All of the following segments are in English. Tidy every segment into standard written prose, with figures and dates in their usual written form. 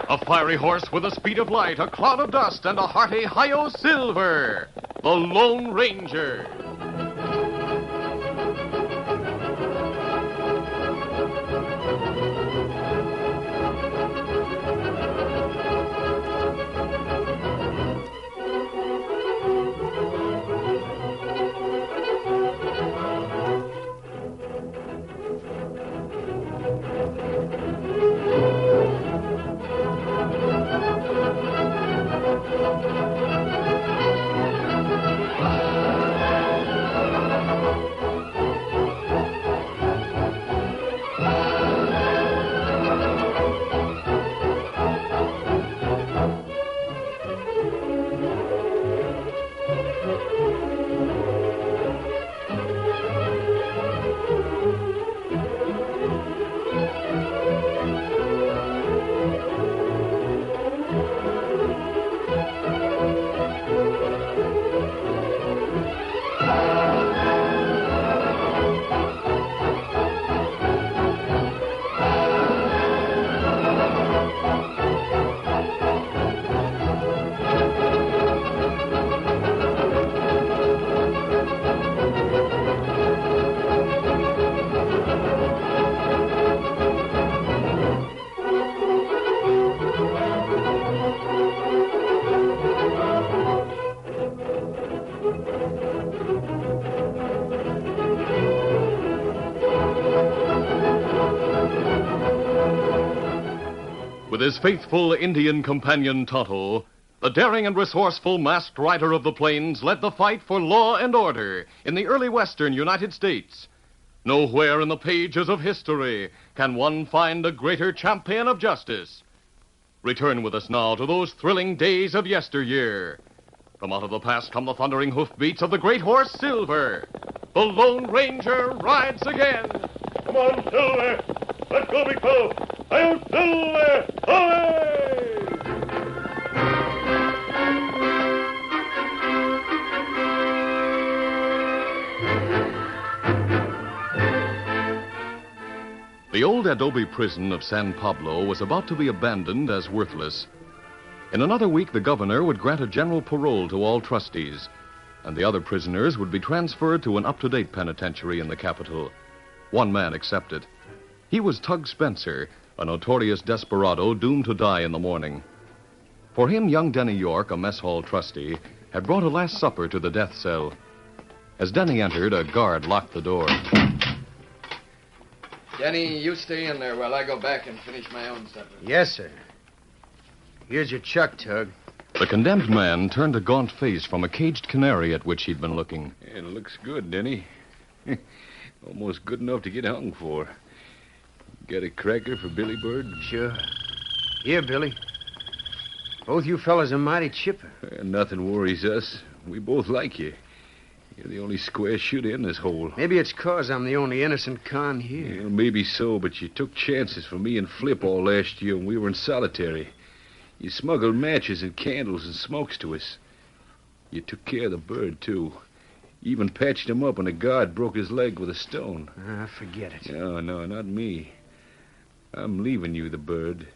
A fiery horse with the speed of light, a cloud of dust, and a hearty hi-yo silver. The Lone Ranger. With his faithful Indian companion Tonto, the daring and resourceful masked rider of the plains led the fight for law and order in the early western United States. Nowhere in the pages of history can one find a greater champion of justice. Return with us now to those thrilling days of yesteryear. From out of the past come the thundering hoofbeats of the great horse Silver. The Lone Ranger rides again. Come on, Silver. Let's go, big fellow. Hi-yo, Silver! Away! The old adobe prison of San Pablo was about to be abandoned as worthless. In another week, the governor would grant a general parole to all trustees, and the other prisoners would be transferred to an up-to-date penitentiary in the capital. One man excepted. He was Tug Spencer, a notorious desperado doomed to die in the morning. For him, young Denny York, a mess hall trustee, had brought a last supper to the death cell. As Denny entered, a guard locked the door. Denny, you stay in there while I go back and finish my own supper. Yes, sir. Here's your chuck, Tug. The condemned man turned a gaunt face from a caged canary at which he'd been looking. It looks good, Denny. Almost good enough to get hung for. Got a cracker for Billy Bird? Sure. Here, Billy. Both you fellas are mighty chipper. Nothing worries us. We both like you. You're the only square shooter in this hole. Maybe it's 'cause I'm the only innocent con here. Well, maybe so, but you took chances for me and Flip all last year when we were in solitary. You smuggled matches and candles and smokes to us. You took care of the bird, too. Even patched him up when a guard broke his leg with a stone. Forget it. No, not me. I'm leaving you the bird.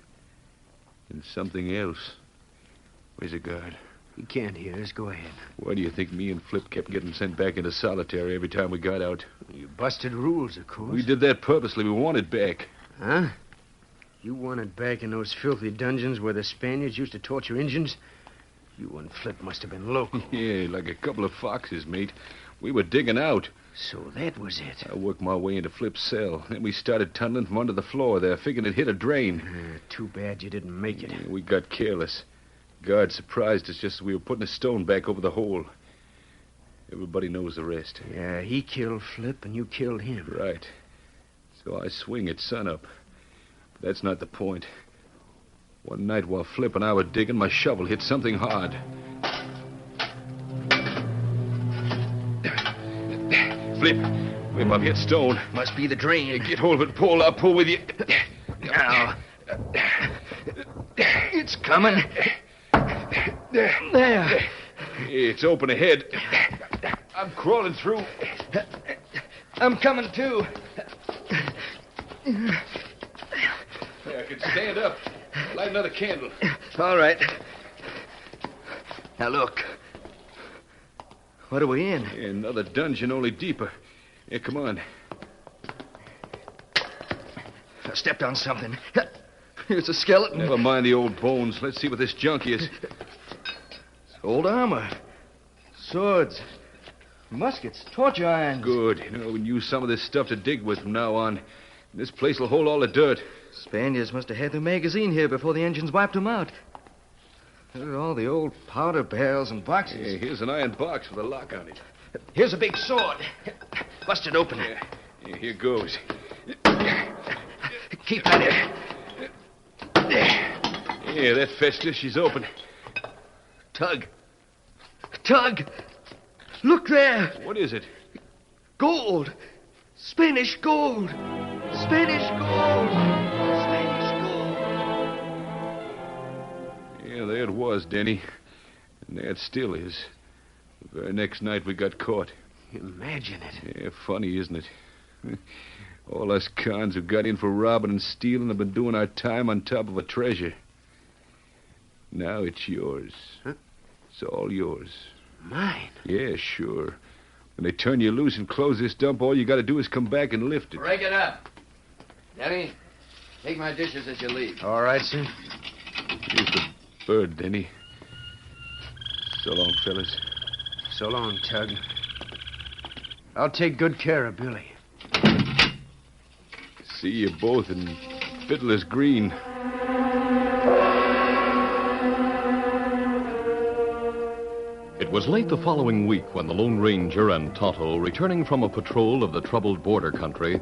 And something else. Where's the guard? He can't hear us. Go ahead. Why do you think me and Flip kept getting sent back into solitary every time we got out? You busted rules, of course. We did that purposely. We wanted back. Huh? You wanted back in those filthy dungeons where the Spaniards used to torture Injuns? You and Flip must have been local. Yeah, like a couple of foxes, mate. We were digging out. So that was it. I worked my way into Flip's cell. Then we started tunneling from under the floor there, figuring it hit a drain. Too bad you didn't make it. Yeah, we got careless. Guard surprised us just as we were putting a stone back over the hole. Everybody knows the rest. Yeah, he killed Flip and you killed him. Right. So I swing at sunup. But that's not the point. One night while Flip and I were digging, my shovel hit something hard. Flip, I've hit stone. Must be the drain. Get hold of it, pull. I'll pull with you. Now. It's coming. There. It's open ahead. I'm crawling through. I'm coming, too. I can stand up. Light another candle. All right. Now, look. What are we in? Yeah, another dungeon, only deeper. Yeah, come on. I stepped on something. Here's a skeleton. Never mind the old bones. Let's see what this junk is. Old armor. Swords. Muskets. Torch irons. Good. You know, we can use some of this stuff to dig with from now on. This place will hold all the dirt. Spaniards must have had the magazine here before the engines wiped them out. Look at all the old powder barrels and boxes. Yeah, here's an iron box with a lock on it. Here's a big sword. Bust it open. Yeah, here goes. Keep that in. Yeah, that fetched her. She's open. Tug. Tug. Look there. What is it? Gold. Spanish gold. Spanish gold. Spanish gold. Yeah, there it was, Denny. And there it still is. The very next night we got caught. Imagine it. Yeah, funny, isn't it? All us cons who got in for robbing and stealing have been doing our time on top of a treasure. Now it's yours. Huh? It's all yours. Mine? Yeah, sure. When they turn you loose and close this dump, all you got to do is come back and lift it. Break it up. Denny, take my dishes as you leave. All right, sir. Here's the bird, Denny. So long, fellas. So long, Tug. I'll take good care of Billy. See you both in Fiddler's Green. It was late the following week when the Lone Ranger and Tonto, returning from a patrol of the troubled border country,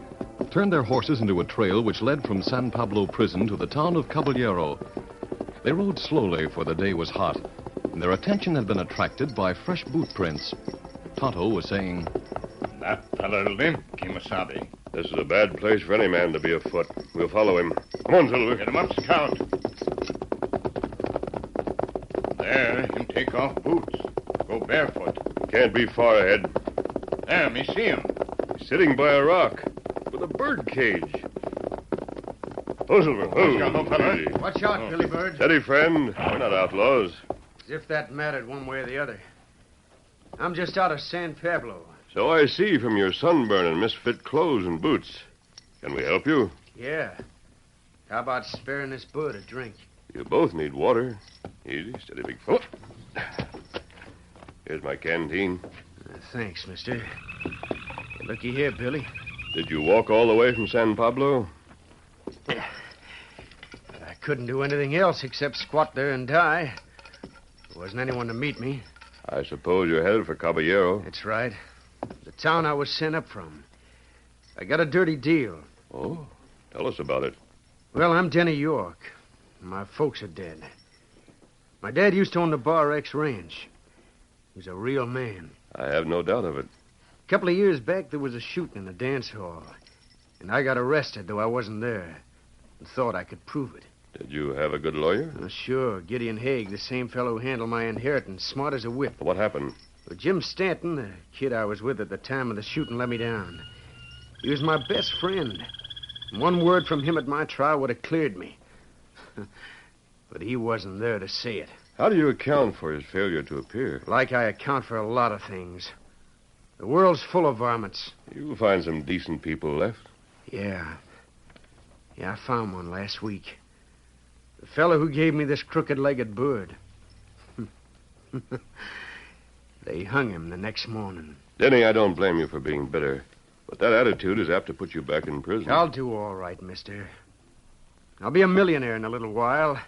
turned their horses into a trail which led from San Pablo prison to the town of Caballero. They rode slowly, for the day was hot, and their attention had been attracted by fresh boot prints. Tonto was saying, That feller limp, Kimasabi. This is a bad place for any man to be afoot. We'll follow him. Come on, Silver. Get him up, Scout. There, him take off boots. Go barefoot. Can't be far ahead. There, me see him. He's sitting by a rock with a bird cage. Oh, Silver. Oh, Scout, no feller. easy. Watch out, Billy Bird. Steady, friend. We're not outlaws. As if that mattered one way or the other. I'm just out of San Pablo. So I see from your sunburn and misfit clothes and boots. Can we help you? Yeah. How about sparing this bird a drink? You both need water. Easy, steady, big fellow. Here's my canteen. Thanks, mister. Looky here, Billy. Did you walk all the way from San Pablo? I couldn't do anything else except squat there and die. There wasn't anyone to meet me. I suppose you're headed for Caballero. That's right. The town I was sent up from. I got a dirty deal. Oh, tell us about it. Well, I'm Denny York. My folks are dead. My dad used to own the Bar X Ranch. He was a real man. I have no doubt of it. A couple of years back, there was a shooting in a dance hall. And I got arrested, though I wasn't there. And thought I could prove it. Did you have a good lawyer? Sure. Gideon Haig, the same fellow who handled my inheritance, smart as a whip. What happened? But Jim Stanton, the kid I was with at the time of the shooting, let me down. He was my best friend. One word from him at my trial would have cleared me. But he wasn't there to say it. How do you account for his failure to appear? Like I account for a lot of things. The world's full of varmints. You'll find some decent people left. Yeah. Yeah, I found one last week. The fellow who gave me this crooked-legged bird. They hung him the next morning. Denny, I don't blame you for being bitter. But that attitude is apt to put you back in prison. I'll do all right, mister. I'll be a millionaire in a little while.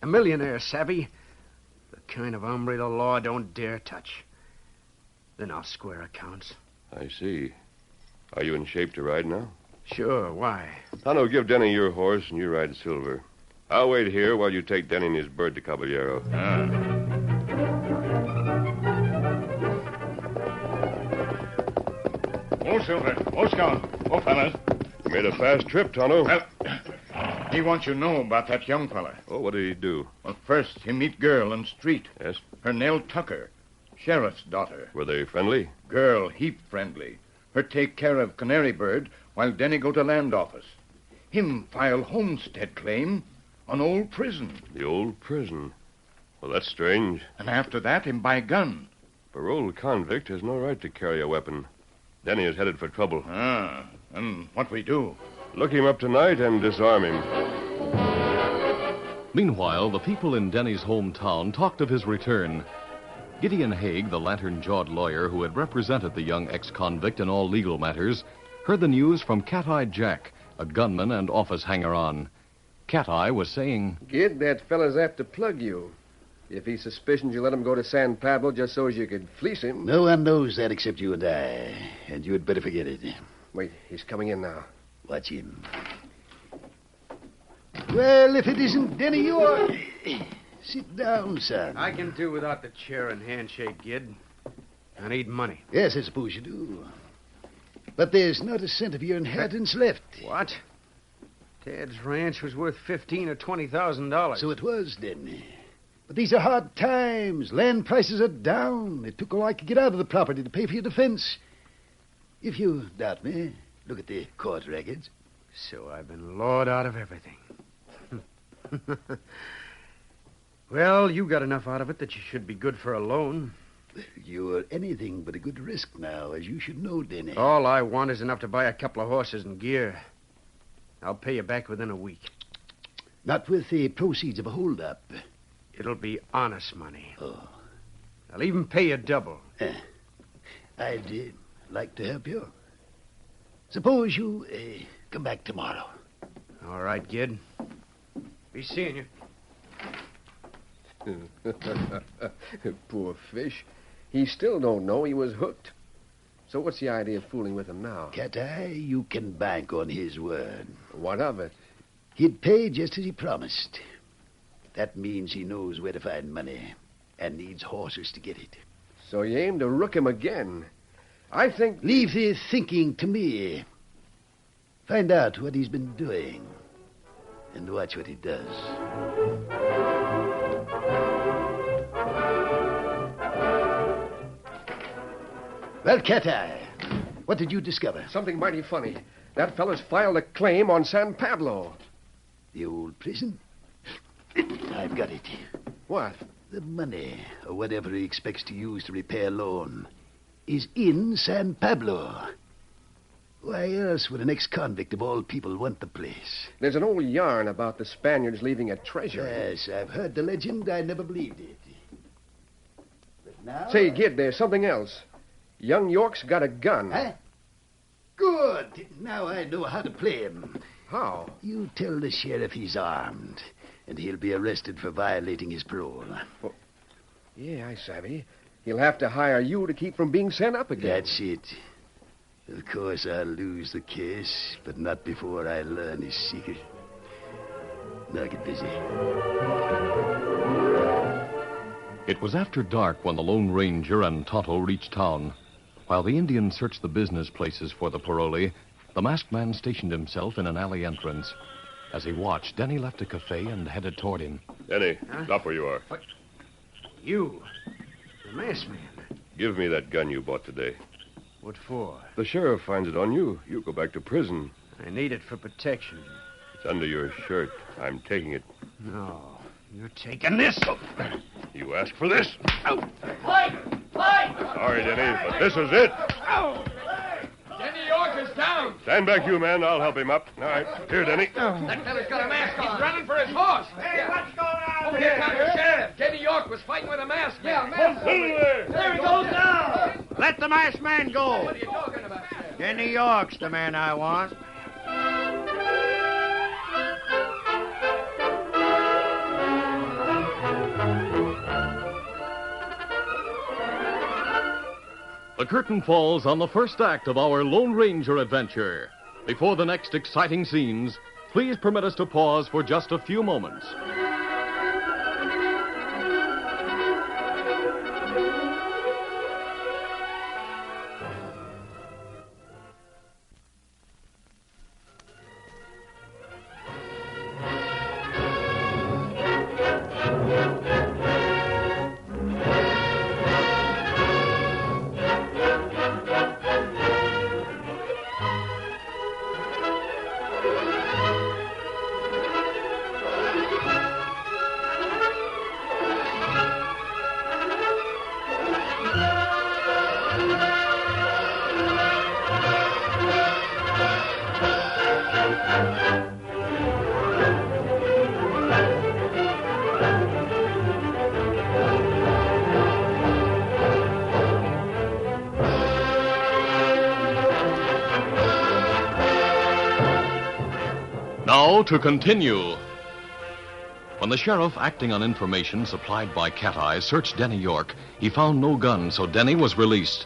A millionaire, savvy? The kind of hombre the law don't dare touch. Then I'll square accounts. I see. Are you in shape to ride now? Sure, why? Tonto, give Denny your horse and you ride Silver. I'll wait here while you take Denny and his bird to Caballero. Oh, Silver. Oh, Scout. Oh, fellas. You made a fast trip, Tonto. Well, he wants you to know about that young fella. Oh, what did he do? Well, first, he meet girl on street. Yes? Her Nell Tucker, sheriff's daughter. Were they friendly? Girl, heap friendly. Her take care of canary bird while Denny go to land office. Him file homestead claim An old prison. The old prison. Well, that's strange. And after that, him buy gun. Paroled convict has no right to carry a weapon. Denny is headed for trouble. Ah, and what we do? Look him up tonight and disarm him. Meanwhile, the people in Denny's hometown talked of his return. Gideon Haig, the lantern-jawed lawyer who had represented the young ex-convict in all legal matters, heard the news from Cat-Eyed Jack, a gunman and office hanger-on. Cat-Eye was saying, Gid, that fella's after plug you. If he's suspicions, you let him go to San Pablo just so as you could fleece him. No one knows that except you and I. And you had better forget it. Wait, he's coming in now. Watch him. Well, if it isn't Denny York. Sit down, son. I can do without the chair and handshake, Gid. I need money. Yes, I suppose you do. But there's not a cent of your inheritance left. What? Tad's ranch was worth $15,000 or $20,000. So it was, Denny. But these are hard times. Land prices are down. It took all I could get out of the property to pay for your defense. If you doubt me, look at the court records. So I've been lawed out of everything. Well, you got enough out of it that you should be good for a loan. You're anything but a good risk now, as you should know, Denny. All I want is enough to buy a couple of horses and gear. I'll pay you back within a week. Not with the proceeds of a holdup. It'll be honest money. Oh. I'll even pay you double. I'd like to help you. Suppose you come back tomorrow. All right, Gid. Be seeing you. Poor fish. He still don't know he was hooked. So what's the idea of fooling with him now? Cat-Eye, you can bank on his word. What of it? He'd pay just as he promised. That means he knows where to find money and needs horses to get it. So you aim to rook him again. I think... Leave the thinking to me. Find out what he's been doing and watch what he does. Well, Cat-Eye, what did you discover? Something mighty funny. That fella's filed a claim on San Pablo. The old prison? I've got it. What? The money, or whatever he expects to use to repay a loan, is in San Pablo. Why else would an ex-convict of all people want the place? There's an old yarn about the Spaniards leaving a treasure. Yes, I've heard the legend. I never believed it. But now... Say, Gid, there's something else. Young York's got a gun. Huh? Good. Now I know how to play him. How? You tell the sheriff he's armed, and he'll be arrested for violating his parole. Well, yeah, I savvy. He'll have to hire you to keep from being sent up again. That's it. Of course, I'll lose the case, but not before I learn his secret. Now get busy. It was after dark when the Lone Ranger and Tonto reached town. While the Indians searched the business places for the parolee, the masked man stationed himself in an alley entrance. As he watched, Denny left a cafe and headed toward him. Denny, stop where you are. What? You, the masked man. Give me that gun you bought today. What for? The sheriff finds it on you. You go back to prison. I need it for protection. It's under your shirt. I'm taking it. No, you're taking this. You asked for this? Fight! Fight! Sorry, Denny, but this is it. Denny York is down. Stand back, you men. I'll help him up. All right. Here, Denny. That fella's got a mask on. He's running for his horse. Hey, what's going on Over here comes the sheriff. Denny York was fighting with a masked man. There he goes now. Let the masked man go. What are you talking about, Sheriff? Denny York's the man I want. The curtain falls on the first act of our Lone Ranger adventure. Before the next exciting scenes, please permit us to pause for just a few moments. to continue. When the sheriff, acting on information supplied by Cat Eye, searched Denny York, he found no gun, so Denny was released.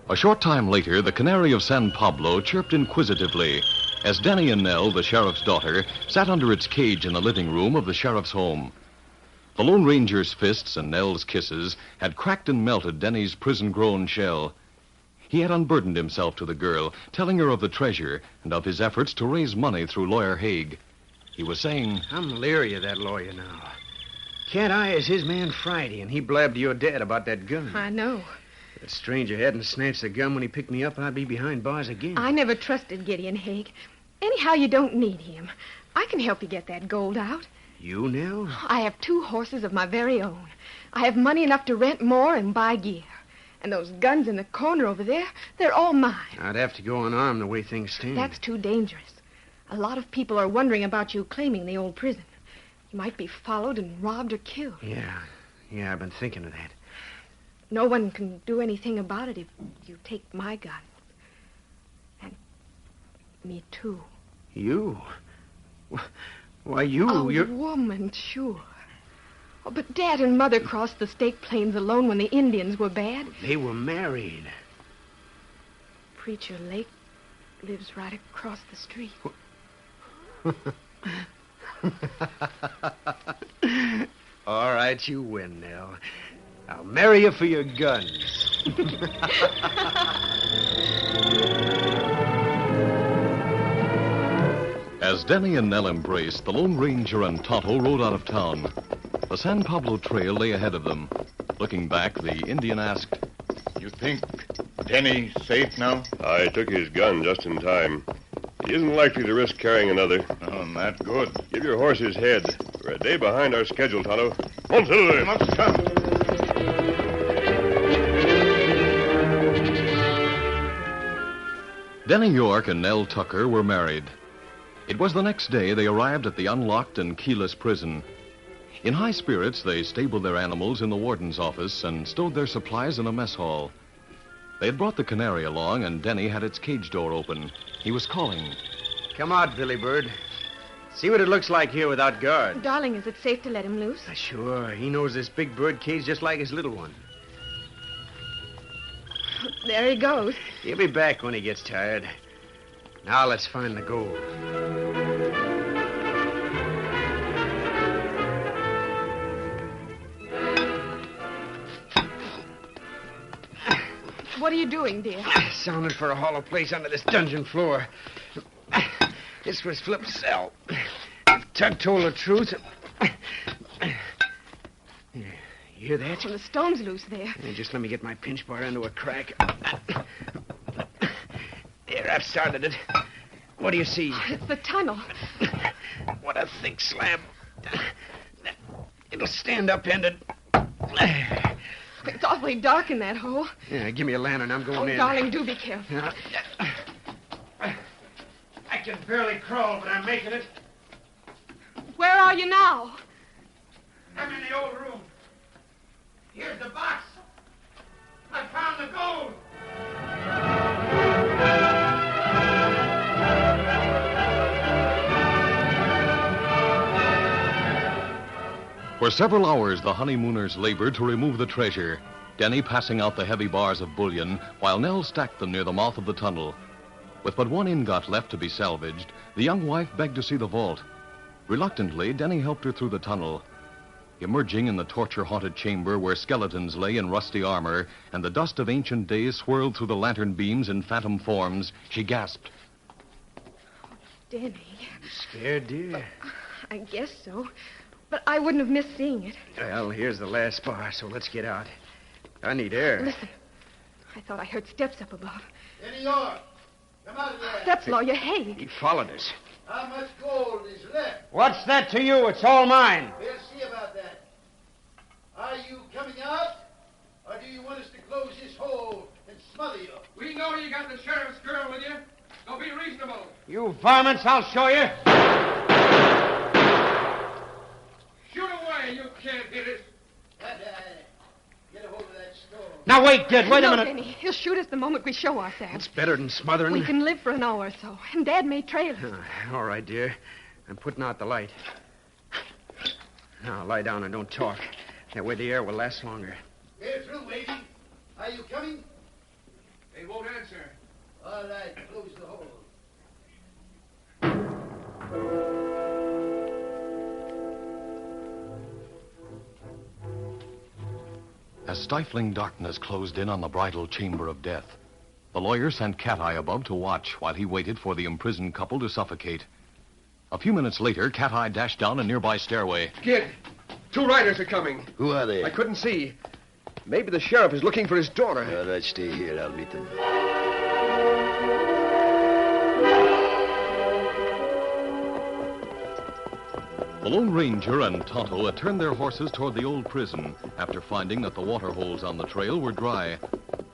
A short time later, the canary of San Pablo chirped inquisitively as Denny and Nell, the sheriff's daughter, sat under its cage in the living room of the sheriff's home. The Lone Ranger's fists and Nell's kisses had cracked and melted Denny's prison-grown shell. He had unburdened himself to the girl, telling her of the treasure and of his efforts to raise money through Lawyer Haig. He was saying, I'm leery of that lawyer now. Cat Eye is his man Friday, and he blabbed to your dad about that gun. I know. If that stranger hadn't snatched the gun when he picked me up, I'd be behind bars again. I never trusted Gideon Haig. Anyhow, you don't need him. I can help you get that gold out. You, Nell? I have 2 horses of my very own. I have money enough to rent more and buy gear. And those guns in the corner over there, they're all mine. I'd have to go unarmed the way things stand. That's too dangerous. A lot of people are wondering about you claiming the old prison. You might be followed and robbed or killed. Yeah, I've been thinking of that. No one can do anything about it if you take my gun. And me, too. You? Why, you're... woman, sure. Oh, but Dad and Mother crossed the State Plains alone when the Indians were bad. They were married. Preacher Lake lives right across the street. All right, you win, Nell. I'll marry you for your guns. As Denny and Nell embraced, the Lone Ranger and Tonto rode out of town. The San Pablo trail lay ahead of them. Looking back, the Indian asked, You think Denny's safe now? I took his gun just in time. He isn't likely to risk carrying another. Oh, that's good. Give your horse his head. We're a day behind our schedule, Tonto. On, Silver! Must come. Denny York and Nell Tucker were married. It was the next day they arrived at the unlocked and keyless prison. In high spirits, they stabled their animals in the warden's office and stowed their supplies in a mess hall. They had brought the canary along, and Denny had its cage door open. He was calling. Come out, Billy Bird. See what it looks like here without guard. Darling, is it safe to let him loose? Sure. He knows this big bird cage just like his little one. There he goes. He'll be back when he gets tired. Now let's find the gold. What are you doing, dear? Sounded for a hollow place under this dungeon floor. This was Flip's cell. If Tug told the truth... You hear that? Well, the stone's loose there. Hey, just let me get my pinch bar into a crack. There, I've started it. What do you see? It's the tunnel. What a thick slab. It'll stand upended. It's awfully dark in that hole. Yeah, give me a lantern. I'm going in. Oh, darling, do be careful. I can barely crawl, but I'm making it. Where are you now? I'm in the old room. Here's the box. I found the gold. For several hours, the honeymooners labored to remove the treasure, Denny passing out the heavy bars of bullion while Nell stacked them near the mouth of the tunnel. With but one ingot left to be salvaged, the young wife begged to see the vault. Reluctantly, Denny helped her through the tunnel. Emerging in the torture-haunted chamber where skeletons lay in rusty armor and the dust of ancient days swirled through the lantern beams in phantom forms, she gasped. Denny. Scared, dear? I guess so. But I wouldn't have missed seeing it. Well, here's the last bar, so let's get out. I need air. Listen. I thought I heard steps up above. Denny York, come out of there. That's Lawyer Haig. He followed us. How much gold is left? What's that to you? It's all mine. We'll see about that. Are you coming out? Or do you want us to close this hole and smother you? We know you got the sheriff's girl with you. So be reasonable. You varmints, I'll show you. Shoot away. You can't hit us. Get a hold of that stone. Now, wait, kid. Wait a No, minute. Denny. He'll shoot us the moment we show ourselves. It's better than smothering. We can live for an hour or so, and Dad may trail us. All right, dear. I'm putting out the light. Now, lie down and don't talk. That way the air will last longer. We're through, Wavy. Are you coming? They won't answer. All right, close the hole. As stifling darkness closed in on the bridal chamber of death, the lawyer sent Cat Eye above to watch while he waited for the imprisoned couple to suffocate. A few minutes later, Cat Eye dashed down a nearby stairway. Kid, 2 riders are coming. Who are they? I couldn't see. Maybe the sheriff is looking for his daughter. All right, stay here. I'll meet them. The Lone Ranger and Tonto had turned their horses toward the old prison after finding that the water holes on the trail were dry.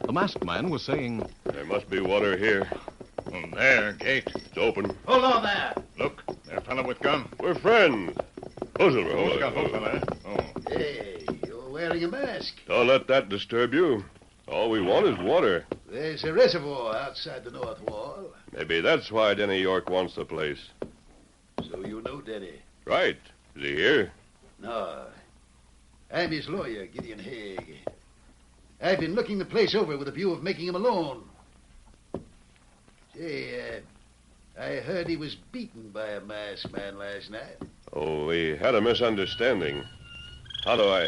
The masked man was saying, There must be water here. There, gate. It's open. Hold on there. Look, there, fella with gun. We're friends. Oh, Silver. Who's got hook, fella? Oh. Hey, you're wearing a mask. Don't let that disturb you. All we want is water. There's a reservoir outside the north wall. Maybe that's why Denny York wants the place. So you know Denny. Right. Is he here? No. I'm his lawyer, Gideon Haig. I've been looking the place over with a view of making him a loan. Say, I heard he was beaten by a masked man last night. Oh, we had a misunderstanding. How do I...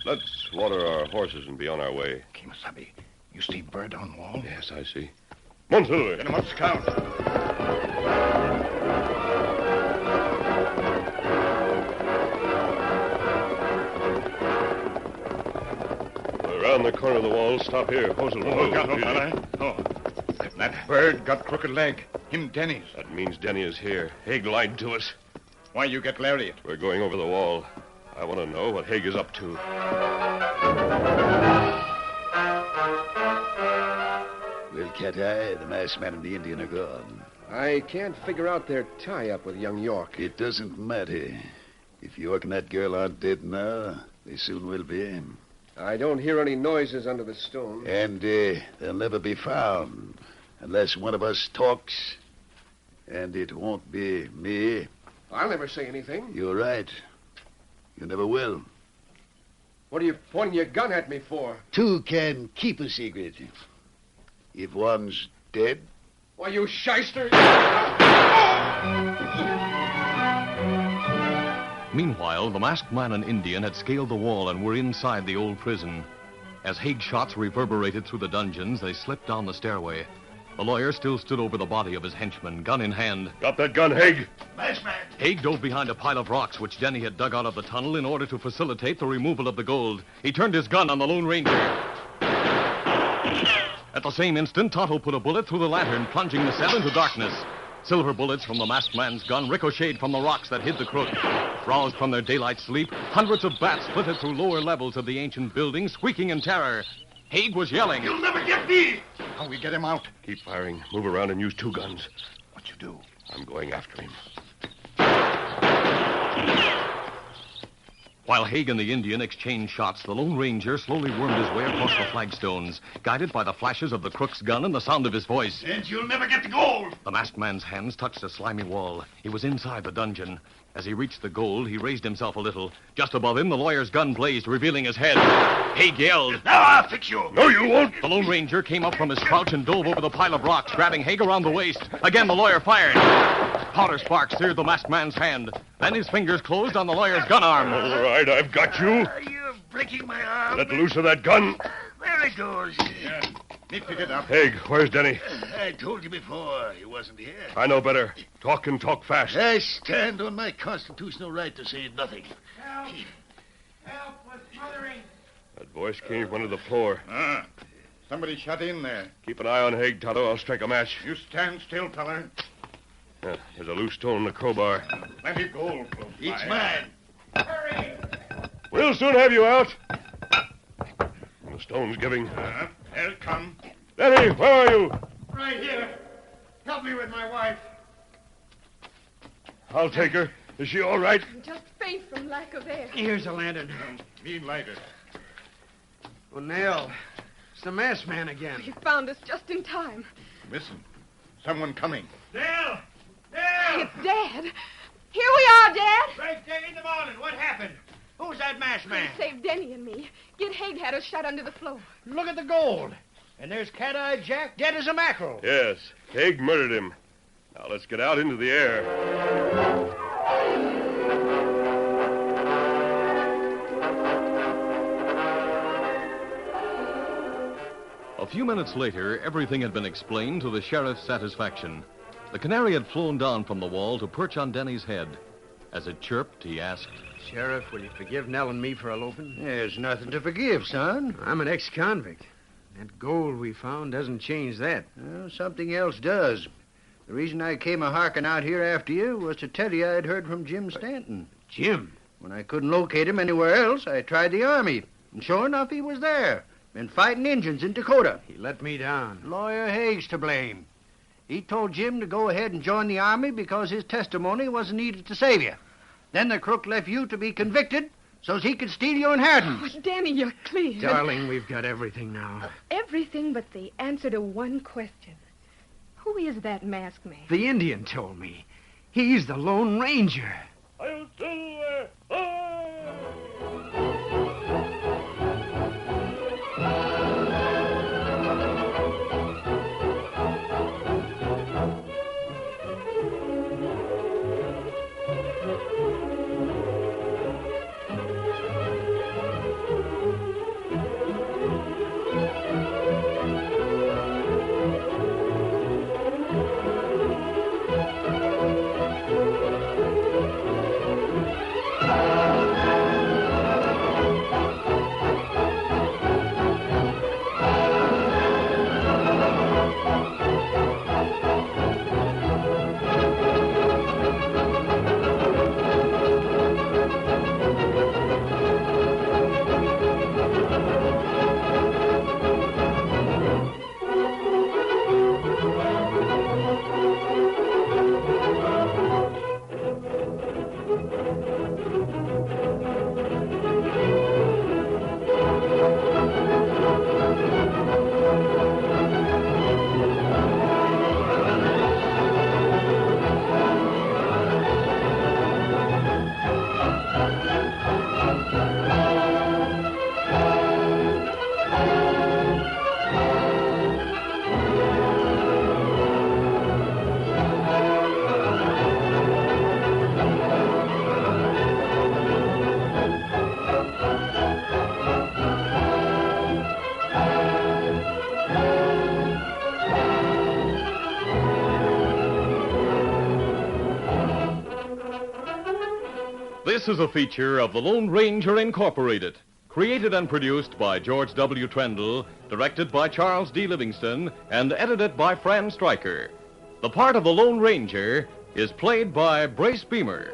let's water our horses and be on our way. Kimasabi, you see bird on wall? Yes, I see. Come on, Silver. Get him up, scout. Around the corner of the wall. Stop here. Hosel. Oh, got no fella. Oh. That bird got crooked leg. Him Denny's. That means Denny is here. Haig lied to us. Why you get lariat? We're going over the wall. I want to know what Haig is up to. Well, Cat Eye, the masked man and the Indian are gone. I can't figure out their tie-up with young York. It doesn't matter. If York and that girl aren't dead now, they soon will be. I don't hear any noises under the stone. And they'll never be found unless one of us talks. And it won't be me. I'll never say anything. You're right. You never will. What are you pointing your gun at me for? Two can keep a secret. If one's dead. Why, you shyster! Meanwhile, the masked man and Indian had scaled the wall and were inside the old prison. As Haig's shots reverberated through the dungeons, they slipped down the stairway. The lawyer still stood over the body of his henchman, gun in hand. Got that gun, Haig? Masked man! Haig dove behind a pile of rocks which Denny had dug out of the tunnel in order to facilitate the removal of the gold. He turned his gun on the Lone Ranger. At the same instant, Tonto put a bullet through the lantern, plunging the cell into darkness. Silver bullets from the masked man's gun ricocheted from the rocks that hid the crook. Roused from their daylight sleep, hundreds of bats flitted through lower levels of the ancient building, squeaking in terror. Haig was yelling. You'll never get me! How we get him out? Keep firing. Move around and use 2 guns. What you do? I'm going after him. While Haig and the Indian exchanged shots, the Lone Ranger slowly wormed his way across the flagstones, guided by the flashes of the crook's gun and the sound of his voice. And you'll never get the gold! The masked man's hands touched a slimy wall. He was inside the dungeon. As he reached the gold, he raised himself a little. Just above him, the lawyer's gun blazed, revealing his head. Haig yelled. Now I'll fix you! No, you won't! The Lone Ranger came up from his crouch and dove over the pile of rocks, grabbing Haig around the waist. Again, the lawyer fired. Powder sparks seared the masked man's hand. Then his fingers closed on the lawyer's gun arm. All right, I've got you. You're breaking my arm. Let loose of that gun. There it goes. Yeah. Need to get up. Haig, where's Denny? I told you before he wasn't here. I know better. Talk and talk fast. I stand on my constitutional right to say nothing. Help! Help! We're smothering! That voice came from under the floor. Somebody shut in there. Keep an eye on Haig, Tonto. I'll strike a match. You stand still, feller. There's a loose stone in the crowbar. Plenty gold close It's by. mine. Hurry! We'll soon have you out. The stone's giving. They'll come. Denny, where are you? Right here. Help me with my wife. I'll take her. Is she all right? Just faint from lack of air. Here's a lantern. Me lighter. Oh, Nell, it's the masked man again. You found us just in time. Listen. Someone coming. Nell! Nell! It's Dad. Here we are, Dad. Great day in the morning. What happened? Who's that masked man? He saved Denny and me. Gid Haig had us shut under the floor. Look at the gold. And there's Cat-Eye Jack dead as a mackerel. Yes, Haig murdered him. Now let's get out into the air. A few minutes later, everything had been explained to the sheriff's satisfaction. The canary had flown down from the wall to perch on Denny's head. As it chirped, he asked, Sheriff, will you forgive Nell and me for eloping? There's nothing to forgive, son. I'm an ex-convict. That gold we found doesn't change that. Well, something else does. The reason I came a-harking out here after you was to tell you I'd heard from Jim Stanton. Jim? When I couldn't locate him anywhere else, I tried the Army. And sure enough, he was there. Been fighting Injuns in Dakota. He let me down. Lawyer Haig's to blame. He told Jim to go ahead and join the Army because his testimony wasn't needed to save you. Then the crook left you to be convicted so's he could steal your inheritance. Oh, Danny, you're clear. Darling, we've got everything now. Everything but the answer to one question. Who is that masked man? The Indian told me. He's the Lone Ranger. I'll Silver! This is a feature of the Lone Ranger Incorporated, created and produced by George W. Trendle, directed by Charles D. Livingston, and edited by Fran Stryker. The part of the Lone Ranger is played by Brace Beamer.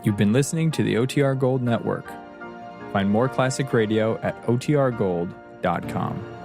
You've been listening to the OTR Gold Network. Find more classic radio at otrgold.com.